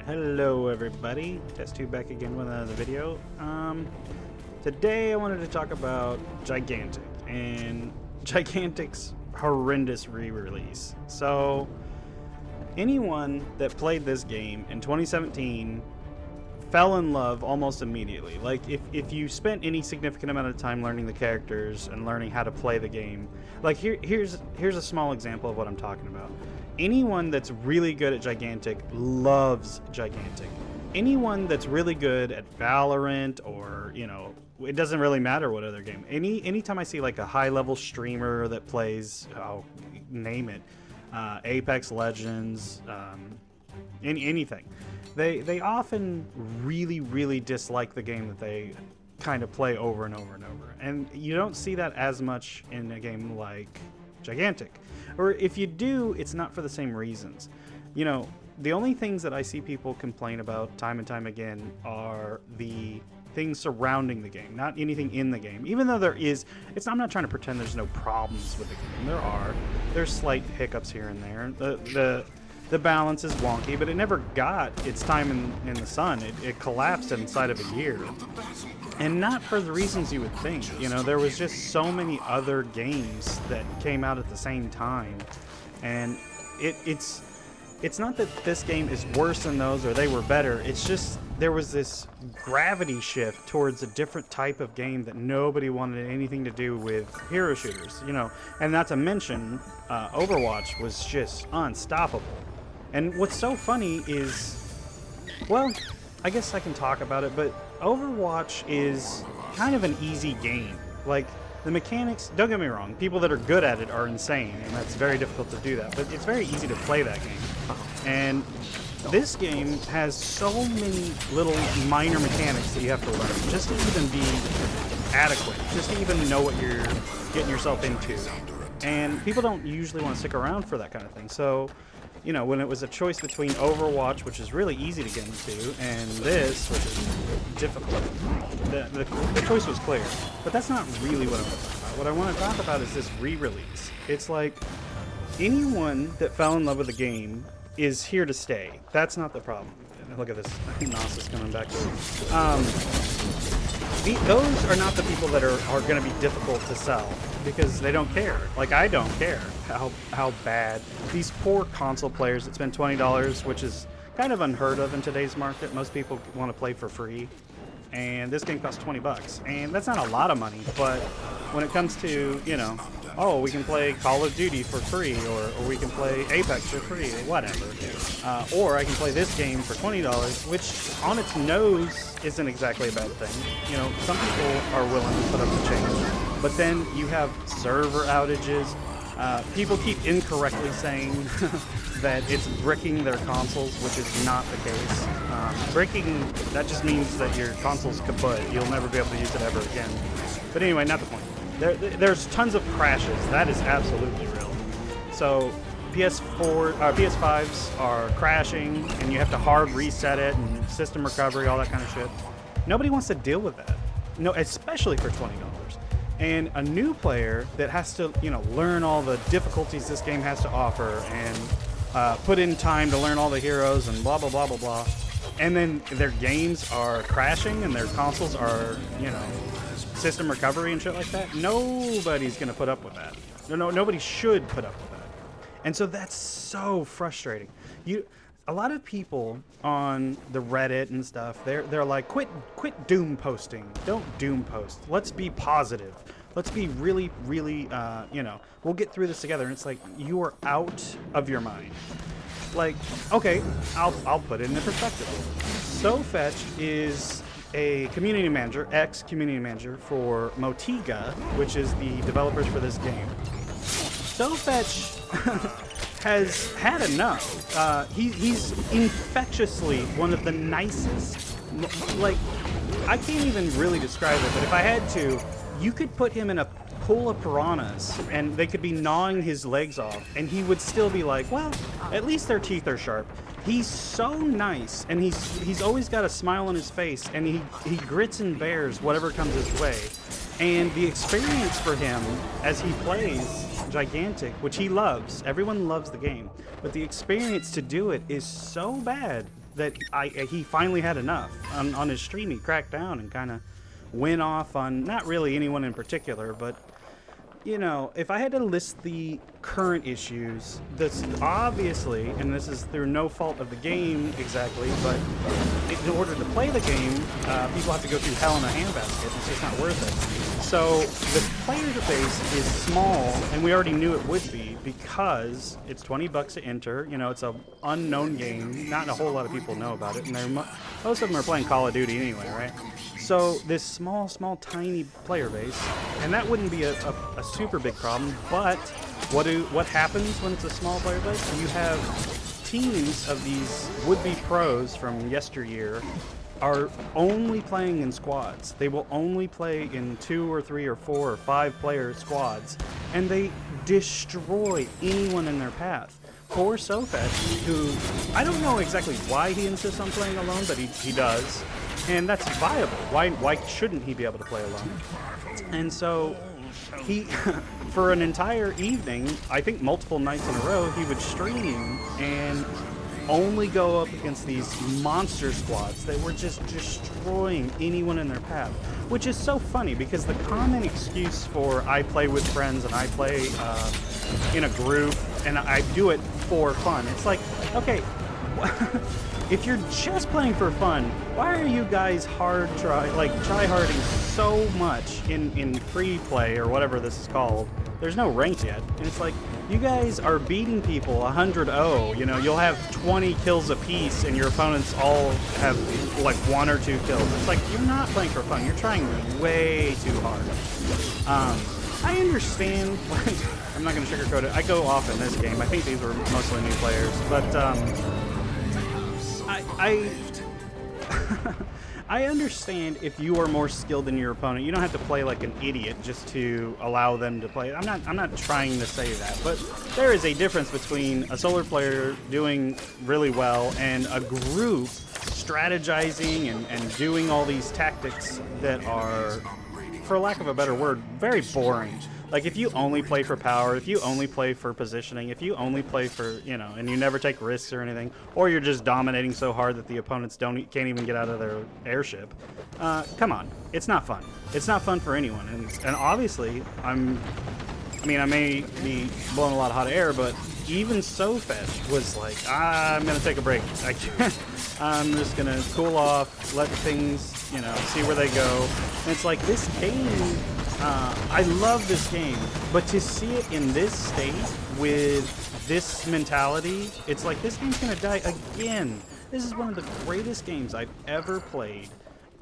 Hello everybody, Test2 back again with another video. Today I wanted to talk about Gigantic and Gigantic's horrendous re-release. So anyone that played this game in 2017 fell in love almost immediately. Like if you spent any significant amount of time learning the characters and learning how to play the game, like here's a small example of what I'm talking about. Anyone that's really good at Gigantic loves Gigantic. Anyone that's really good at Valorant, or it doesn't really matter what other game. Anytime I see like a high level streamer that plays, name it, Apex Legends, anything, they often really dislike the game that they kind of play over and over and over. And you don't see that as much in a game like Gigantic. Or if you do, it's not for the same reasons. The only things that I see people complain about time and time again are the things surrounding the game, not anything in the game. Even though I'm not trying to pretend there's no problems with the game. There's slight hiccups here and there. The balance is wonky, but it never got its time in the sun. It collapsed inside of a year. And not for the reasons you would think. There was just so many other games that came out at the same time. And it's not that this game is worse than those or they were better. It's just there was this gravity shift towards a different type of game that nobody wanted anything to do with hero shooters. And not to mention, Overwatch was just unstoppable. And what's so funny is, well, I guess I can talk about it, but Overwatch is kind of an easy game. Like, the mechanics, don't get me wrong, people that are good at it are insane, and that's very difficult to do that, but it's very easy to play that game. And this game has so many little minor mechanics that you have to learn just to even be adequate, just to even know what you're getting yourself into. And people don't usually want to stick around for that kind of thing. So, when it was a choice between Overwatch, which is really easy to get into, and this, which is difficult, the choice was clear. But that's not really what I want to talk about. What I want to talk about is this re-release. It's like, anyone that fell in love with the game is here to stay. That's not the problem. Look at this. Nos is coming back. Those are not the people that are going to be difficult to sell, because they don't care. Like, I don't care how bad. These poor console players that spend $20, which is kind of unheard of in today's market. Most people want to play for free, and this game costs $20. And that's not a lot of money, but when it comes to, oh, we can play Call of Duty for free, or we can play Apex for free, or whatever. Or I can play this game for $20, which on its nose isn't exactly a bad thing. Some people are willing to put up the change. But then you have server outages. People keep incorrectly saying that it's bricking their consoles, which is not the case. Bricking, that just means that your console's kaput. You'll never be able to use it ever again. But anyway, not the point. There's tons of crashes. That is absolutely real. So PS5s are crashing, and you have to hard reset it, and system recovery, all that kind of shit. Nobody wants to deal with that. No, especially for $20. And a new player that has to, learn all the difficulties this game has to offer, and put in time to learn all the heroes and blah, blah, blah, blah, blah. And then their games are crashing and their consoles are, system recovery and shit like that. Nobody's going to put up with that. Nobody should put up with that. And so that's so frustrating. A lot of people on the Reddit and stuff, they're like, quit doom posting. Don't doom post. Let's be positive. Let's be really, we'll get through this together. And it's like, you are out of your mind. Like, okay, I'll put it into perspective. SoFetch is a community manager, ex-community manager for Motiga, which is the developers for this game. SoFetch has had enough. He's infectiously one of the nicest. Like, I can't even really describe it, but if I had to, you could put him in a pool of piranhas and they could be gnawing his legs off, and he would still be like, well, at least their teeth are sharp. He's so nice, and he's always got a smile on his face, and he grits and bears whatever comes his way. And the experience for him as he plays Gigantic, which he loves, everyone loves the game, but the experience to do it is so bad that he finally had enough. On his stream, he cracked down and kind of went off on not really anyone in particular, but you know, if I had to list the current issues, this obviously, and this is through no fault of the game exactly, but in order to play the game, people have to go through hell in a handbasket. It's just not worth it. So the player base is small, and we already knew it would be because it's $20 to enter. You know, it's an unknown game. Not a whole lot of people know about it, and most of them are playing Call of Duty anyway, right? So this small, tiny player base, and that wouldn't be a super big problem. But what happens when it's a small player base? You have teams of these would-be pros from yesteryear are only playing in squads. They will only play in 2 or 3 or 4 or 5 player squads, and they destroy anyone in their path. Poor Sofetch, who I don't know exactly why he insists on playing alone, but he does. And that's viable. Why shouldn't he be able to play alone? And so he, for an entire evening, I think multiple nights in a row, he would stream and only go up against these monster squads that were just destroying anyone in their path. Which is so funny because the common excuse for I play with friends and I play in a group and I do it for fun. It's like, okay, if you're just playing for fun, why are you guys try-harding so much in free play or whatever this is called? There's no ranked yet, and it's like you guys are beating people 100-0. You know, you'll have 20 kills apiece, and your opponents all have like 1 or 2 kills. It's like you're not playing for fun. You're trying way too hard. I understand. Like, I'm not going to sugarcoat it. I go off in this game. I think these were mostly new players, but I understand if you are more skilled than your opponent. You don't have to play like an idiot just to allow them to play. I'm not trying to say that, but there is a difference between a solo player doing really well and a group strategizing and doing all these tactics that are, for lack of a better word, very boring. Like, if you only play for power, if you only play for positioning, if you only play for, you know, and you never take risks or anything, or you're just dominating so hard that the opponents can't even get out of their airship, come on. It's not fun. It's not fun for anyone. And obviously, I may be blowing a lot of hot air, but even Sofetch was like, I'm going to take a break. I'm just going to cool off, let things, you know, see where they go. And it's like, this game, I love this game, but to see it in this state with this mentality, it's like this game's going to die again. This is one of the greatest games I've ever played.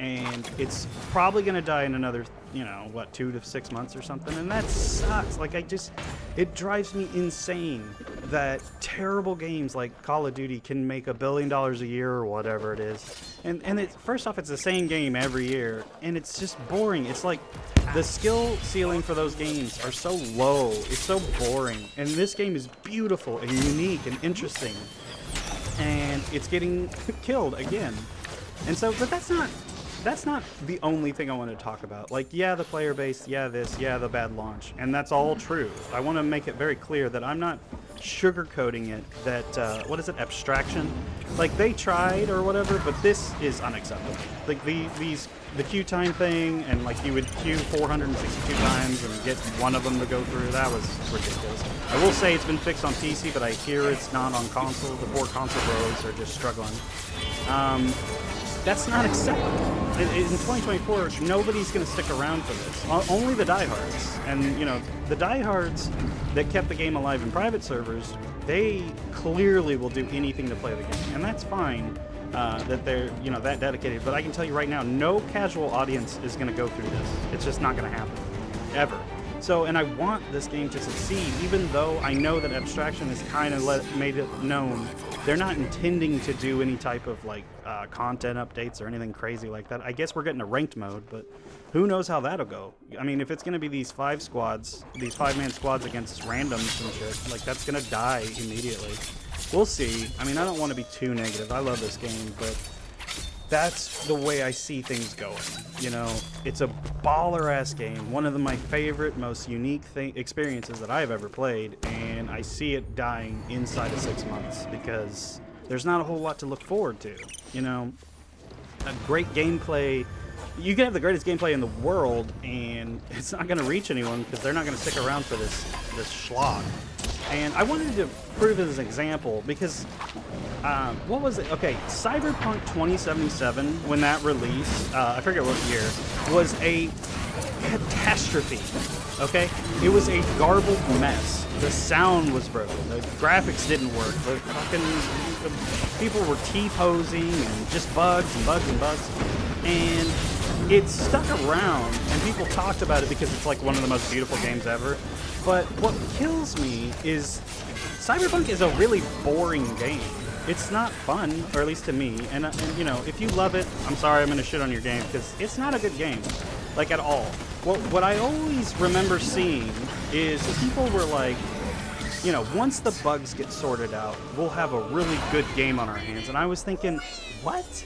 And it's probably going to die in another, you know, what, 2 to 6 months or something. And that sucks. Like, it drives me insane that terrible games like Call of Duty can make $1 billion a year or whatever it is. And first off, it's the same game every year. And it's just boring. It's like the skill ceiling for those games are so low. It's so boring. And this game is beautiful and unique and interesting. And it's getting killed again. And so, but that's not the only thing I want to talk about. Like, yeah, the player base, yeah, this, yeah, the bad launch, and that's all true. I want to make it very clear that I'm not sugarcoating it, that, what is it, abstraction? Like, they tried or whatever, but this is unacceptable. Like, the queue time thing, and like, you would queue 462 times and get one of them to go through, that was ridiculous. I will say it's been fixed on PC, but I hear it's not on console. The poor console bros are just struggling. That's not acceptable. In 2024, nobody's going to stick around for this. Only the diehards. And, you know, the diehards that kept the game alive in private servers, they clearly will do anything to play the game. And that's fine that they're, you know, that dedicated. But I can tell you right now, no casual audience is going to go through this. It's just not going to happen. Ever. So, and I want this game to succeed, even though I know that Abstraction has kind of made it known they're not intending to do any type of like content updates or anything crazy like that. I guess we're getting a ranked mode, but who knows how that'll go. I mean, if it's going to be these 5-man squads against randoms and shit, like, that's going to die immediately. We'll see. I mean, I don't want to be too negative. I love this game, but that's the way I see things going. You know, it's a baller-ass game. One of my favorite, most unique experiences that I've ever played, and I see it dying inside of 6 months because there's not a whole lot to look forward to. You know, a great gameplay. You can have the greatest gameplay in the world, and it's not going to reach anyone because they're not going to stick around for this schlock. And I wanted to prove it as an example because, what was it? Okay, Cyberpunk 2077, when that released, I forget what year, was a catastrophe, okay? It was a garbled mess. The sound was broken. The graphics didn't work. The people were T-posing and just bugs and bugs and bugs. And it stuck around, and people talked about it because it's like one of the most beautiful games ever. But what kills me is Cyberpunk is a really boring game. It's not fun, or at least to me. And you know, if you love it, I'm sorry, I'm gonna shit on your game because it's not a good game, like at all. What I always remember seeing is people were like, you know, once the bugs get sorted out, we'll have a really good game on our hands. And I was thinking, what?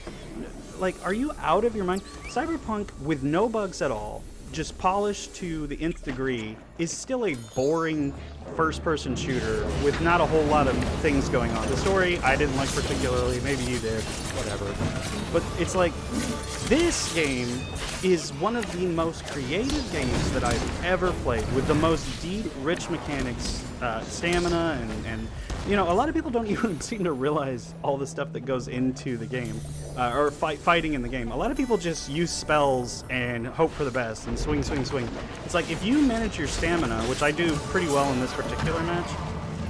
Like, are you out of your mind? Cyberpunk, with no bugs at all, just polished to the nth degree, is still a boring first-person shooter with not a whole lot of things going on. The story I didn't like particularly, maybe you did, whatever. But it's like, this game is one of the most creative games that I've ever played, with the most deep, rich mechanics, stamina, and you know, a lot of people don't even seem to realize all the stuff that goes into the game, or fighting in the game. A lot of people just use spells and hope for the best and swing, swing, swing. It's like, if you manage your stamina, which I do pretty well in this particular match,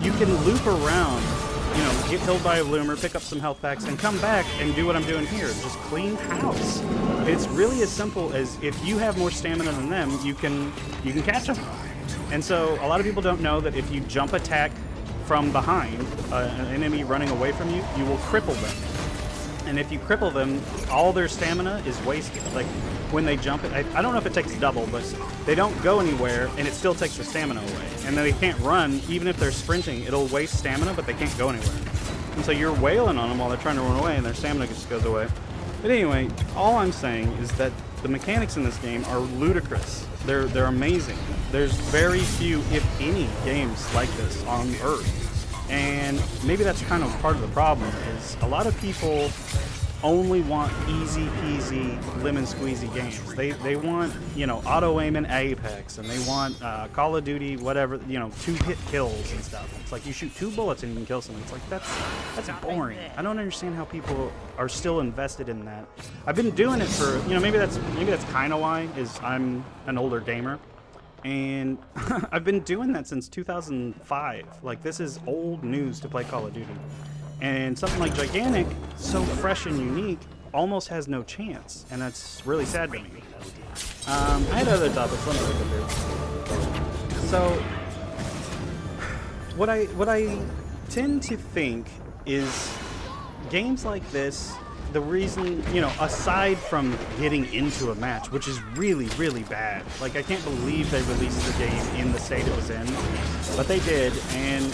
you can loop around, you know, get killed by a bloomer, pick up some health packs, and come back and do what I'm doing here, just clean house. It's really as simple as, if you have more stamina than them, you can catch them. And so a lot of people don't know that if you jump attack from behind an enemy running away from you, you will cripple them. And if you cripple them, all their stamina is wasted. Like, when they jump, I don't know if it takes double, but they don't go anywhere, and it still takes the stamina away. And then they can't run, even if they're sprinting, it'll waste stamina, but they can't go anywhere. And so you're wailing on them while they're trying to run away, and their stamina just goes away. But anyway, all I'm saying is that the mechanics in this game are ludicrous. They're amazing. There's very few, if any, games like this on Earth. And maybe that's kind of part of the problem, is a lot of people only want easy peasy lemon squeezy games. They want, you know, auto aim in Apex, and they want Call of Duty, whatever, you know, 2-hit kills and stuff. It's like you shoot 2 bullets and you can kill someone. It's like, that's boring. I don't understand how people are still invested in that. I've been doing it for, you know, maybe that's kind of why, is I'm an older gamer. And I've been doing that since 2005. Like, this is old news to play Call of Duty. And something like Gigantic, so fresh and unique, almost has no chance. And that's really sad to me. I had other topics. Let me look up here. So, what I tend to think is games like this, the reason, you know, aside from getting into a match, which is really, really bad. Like, I can't believe they released the game in the state it was in, but they did, and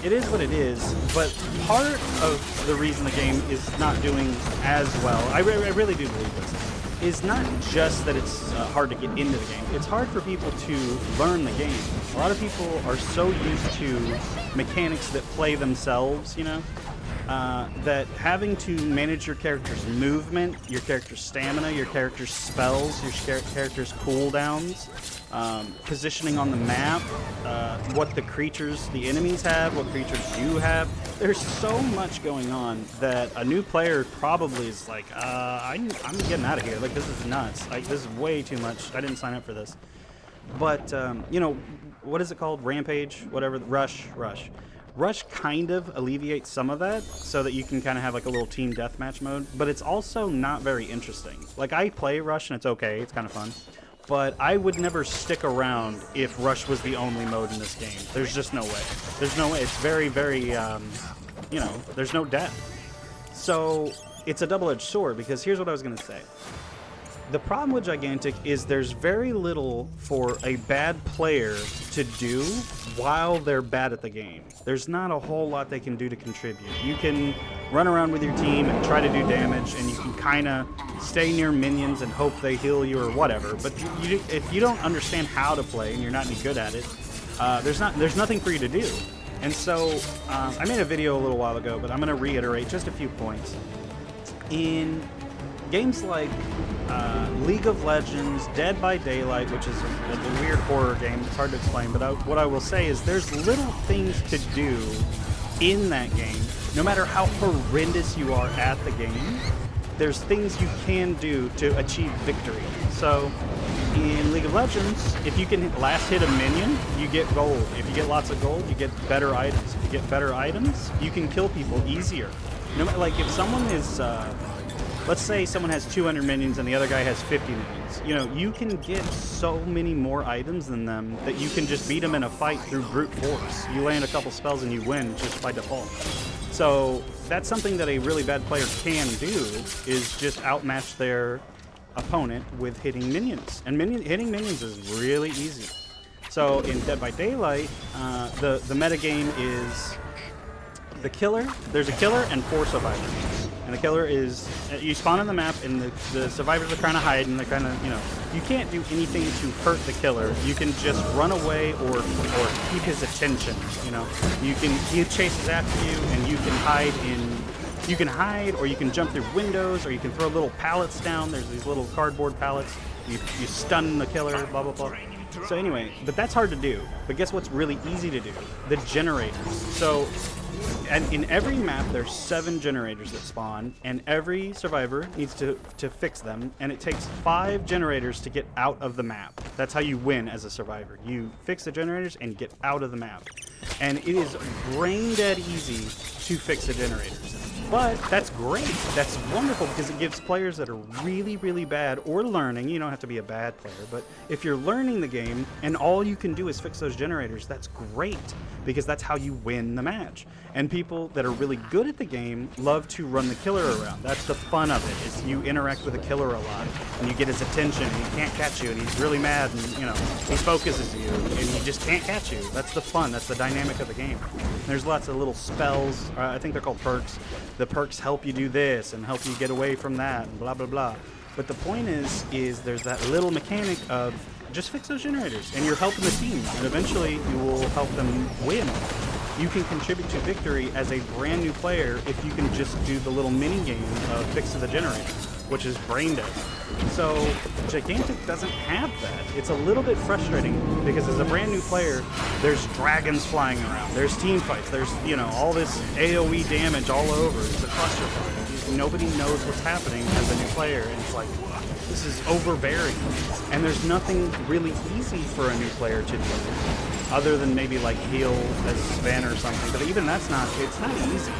it is what it is. But part of the reason the game is not doing as well, I really do believe this, is not just that it's hard to get into the game. It's hard for people to learn the game. A lot of people are so used to mechanics that play themselves, you know, that having to manage your character's movement, your character's stamina, your character's spells, your character's cooldowns, positioning on the map, what the creatures, the enemies have, what creatures you have. There's so much going on that a new player probably is like, I'm getting out of here. Like, this is nuts. This is way too much. I didn't sign up for this. But, you know, what is it called? Rampage? Whatever. Rush. Rush kind of alleviates some of that, so that you can kind of have like a little team deathmatch mode, but it's also not very interesting. Like, I play Rush and it's okay, it's kind of fun, but I would never stick around if Rush was the only mode in this game. There's just no way. There's no way. It's very, very, you know, there's no death. So it's a double-edged sword, because here's what I was going to say. The problem with Gigantic is there's very little for a bad player to do while they're bad at the game. There's not a whole lot they can do to contribute. You can run around with your team and try to do damage, and you can kind of stay near minions and hope they heal you or whatever. But if you don't understand how to play and you're not any good at it, there's nothing for you to do. And so I made a video a little while ago, but I'm going to reiterate just a few points. In games like League of Legends, Dead by Daylight, which is a weird horror game, it's hard to explain, but what I will say is there's little things to do in that game. No matter how horrendous you are at the game, there's things you can do to achieve victory. So in League of Legends, if you can last hit a minion, you get gold. If you get lots of gold, you get better items. If you get better items, you can kill people easier. No, like if someone is, let's say someone has 200 minions and the other guy has 50 minions. You know, you can get so many more items than them that you can just beat them in a fight through brute force. You land a couple spells and you win just by default. So that's something that a really bad player can do, is just outmatch their opponent with hitting minions. And hitting minions is really easy. So in Dead by Daylight, the metagame is the killer. There's a killer and 4 survivors. And the killer is, you spawn on the map and the survivors are kind of hiding. They're kind of, you know, you can't do anything to hurt the killer. You can just run away or keep his attention, you know. He chases after you and you can hide or you can jump through windows, or you can throw little pallets down. There's these little cardboard pallets. You stun the killer, blah, blah, blah. So anyway, but that's hard to do. But guess what's really easy to do? The generators. So, and in every map, there's 7 generators that spawn, and every survivor needs to fix them, and it takes 5 generators to get out of the map. That's how you win as a survivor. You fix the generators and get out of the map. And it is brain dead easy to fix the generators. But that's great. That's wonderful, because it gives players that are really, really bad or learning. You don't have to be a bad player, but if you're learning the game and all you can do is fix those generators, that's great, because that's how you win the match. And people that are really good at the game love to run the killer around. That's the fun of it, is you interact with the killer a lot, and you get his attention, and he can't catch you, and he's really mad, and you know, he focuses you, and he just can't catch you. That's the fun. That's the dynamic of the game. There's lots of little spells. I think they're called perks. The perks help you do this and help you get away from that, and blah, blah, blah. But the point is there's that little mechanic of just fix those generators, and you're helping the team, and eventually you will help them win. You can contribute to victory as a brand new player if you can just do the little mini game of fix the generators, which is brain dead. So Gigantic doesn't have that. It's a little bit frustrating, because as a brand new player, there's dragons flying around, there's team fights, there's, you know, all this AoE damage all over. It's a clusterfuck. Nobody knows what's happening as a new player, and it's like, this is overbearing. And there's nothing really easy for a new player to do, other than maybe like heal as Sven or something. But even that's not, it's not easy.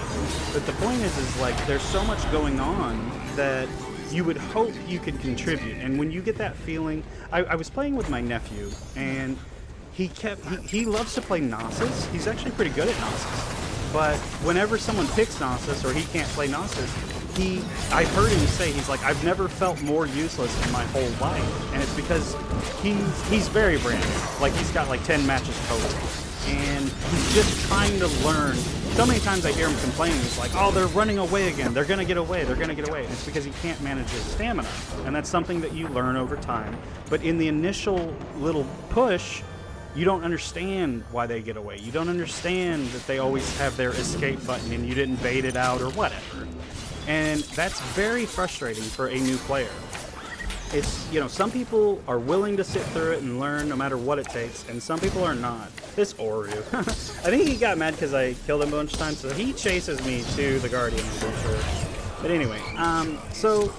But the point is like, there's so much going on that you would hope you could contribute. And when you get that feeling, I was playing with my nephew, and he loves to play Gnosis. He's actually pretty good at Gnosis. But whenever someone picks Gnosis, or he can't play Gnosis, I've heard him say, he's like, I've never felt more useless in my whole life. And it's because he's very brand new. Like, he's got like 10 matches total. And he's just trying to learn. So many times I hear him complaining, he's like, oh, they're running away again. They're going to get away. They're going to get away. And it's because he can't manage his stamina. And that's something that you learn over time. But in the initial little push, you don't understand why they get away. You don't understand that they always have their escape button and you didn't bait it out or whatever. And that's very frustrating for a new player. It's, you know, some people are willing to sit through it and learn no matter what it takes, and some people are not. This Oru. I think he got mad because I killed him a bunch of times, so he chases me to the Guardian, I'm pretty sure. But anyway, so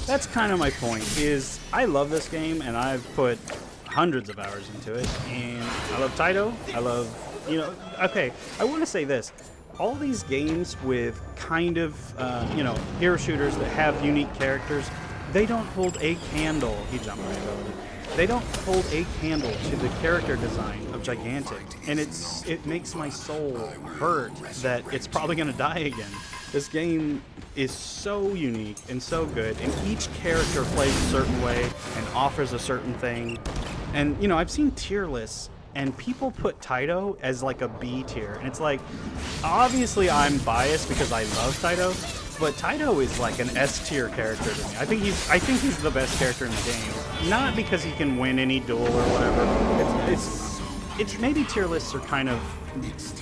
that's kind of my point, is I love this game, and I've put hundreds of hours into it, and I love Taito. I love, you know, okay, I want to say this. All these games with kind of, you know, hero shooters that have unique characters, they don't hold a candle. He jumped right over it. They don't hold a candle to the character design of Gigantic, and it makes my soul hurt that it's probably going to die again. This game is so unique and so good, and each character plays a certain way and offers a certain thing. And, you know, I've seen tier lists, and people put Taito as like a B tier, and it's like, obviously I'm biased because I love Taito, but Taito is like an S tier character to me. I think he's the best character in the game, not because he can win any duel or whatever. It's maybe tier lists are kind of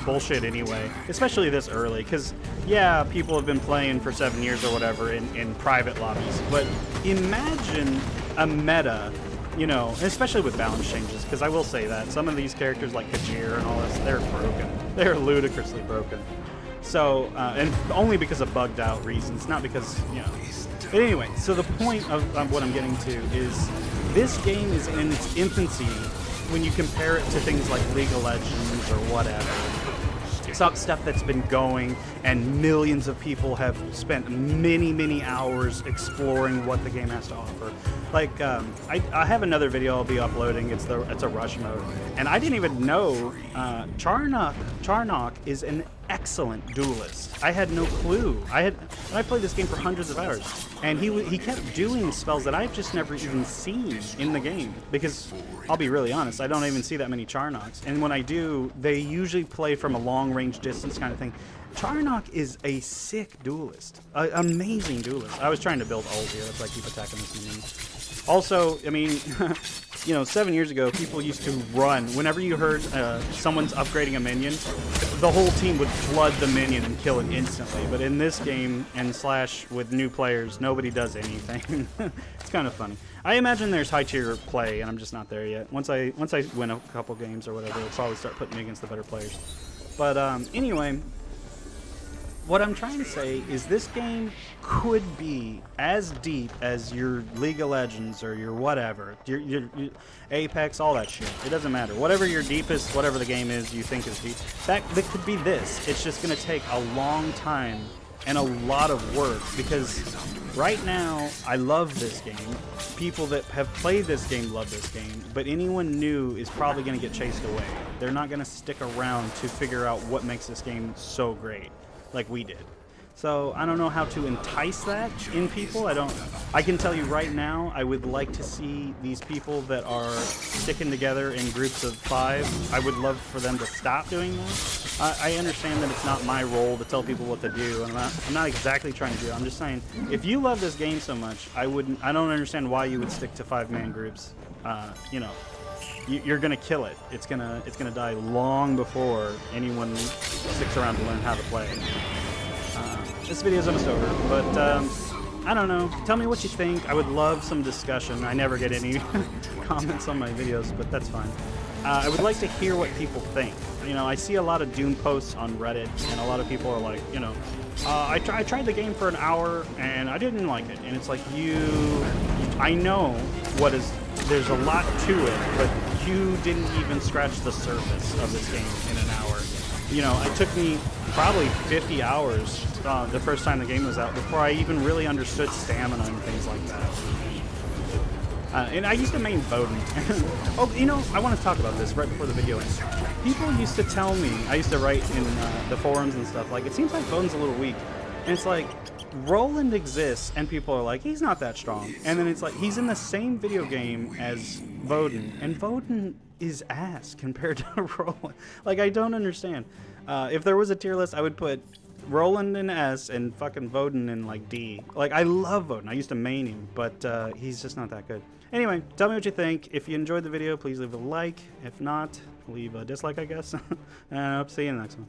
bullshit anyway, especially this early, because yeah, people have been playing for 7 years or whatever in private lobbies, but imagine a meta, you know, especially with balance changes, because I will say that some of these characters like Kajir and all this, they're broken. They're ludicrously broken. So, and only because of bugged out reasons, not because, you know. But anyway, so the point of what I'm getting to is this game is in its infancy when you compare it to things like League of Legends or whatever. Stuff that's been going, and millions of people have spent many hours exploring what the game has to offer. Like, I have another video I'll be uploading. It's a rush mode, and I didn't even know Charnock is an excellent duelist. I had no clue. I played this game for hundreds of hours, and he kept doing spells that I've just never even seen in the game, because I'll be really honest, I don't even see that many Charnocks, and when I do, they usually play from a long range distance kind of thing. Charnock is a sick duelist, an amazing duelist. I was trying to build ult here, that's why I keep attacking this minion. Also, I mean, you know, 7 years ago, people used to run. Whenever you heard someone's upgrading a minion, the whole team would flood the minion and kill it instantly. But in this game, and slash with new players, nobody does anything. It's kind of funny. I imagine there's high tier play, and I'm just not there yet. Once I win a couple games or whatever, I'll probably start putting me against the better players. But anyway, what I'm trying to say is this game could be as deep as your League of Legends or your whatever, your Apex, all that shit. It doesn't matter. Whatever your deepest, whatever the game is you think is deep, that could be this. It's just going to take a long time and a lot of work, because right now I love this game. People that have played this game love this game, but anyone new is probably going to get chased away. They're not going to stick around to figure out what makes this game so great like we did. So I don't know how to entice that in people. I can tell you right now, I would like to see these people that are sticking together in groups of 5. I would love for them to stop doing that. I understand that it's not my role to tell people what to do, and I'm not exactly trying to do it. I'm just saying, if you love this game so much, I don't understand why you would stick to 5-man groups. You know, you're gonna kill it. It's gonna die long before anyone sticks around to learn how to play. This video's almost over, but I don't know. Tell me what you think. I would love some discussion. I never get any comments on my videos, but that's fine. I would like to hear what people think. You know, I see a lot of Doom posts on Reddit, and a lot of people are like, you know, I tried the game for an hour and I didn't like it. And it's like, I know there's a lot to it, but you didn't even scratch the surface of this game in an hour. You know, it took me probably 50 hours the first time the game was out before I even really understood stamina and things like that. And I used to main Bowden. Oh, you know, I want to talk about this right before the video ends. People used to tell me, I used to write in the forums and stuff, like, it seems like Bowden's a little weak. And it's like, Roland exists, and people are like, he's not that strong. And then it's like, he's in the same video game as Bowden, and Bowden is ass compared to Roland. Like, I don't understand. If there was a tier list, I would put Roland in S and fucking Bowden in like D. Like, I love Bowden. I used to main him, but he's just not that good. Anyway, tell me what you think. If you enjoyed the video, please leave a like. If not, leave a dislike, I guess. And I hope to see you in the next one.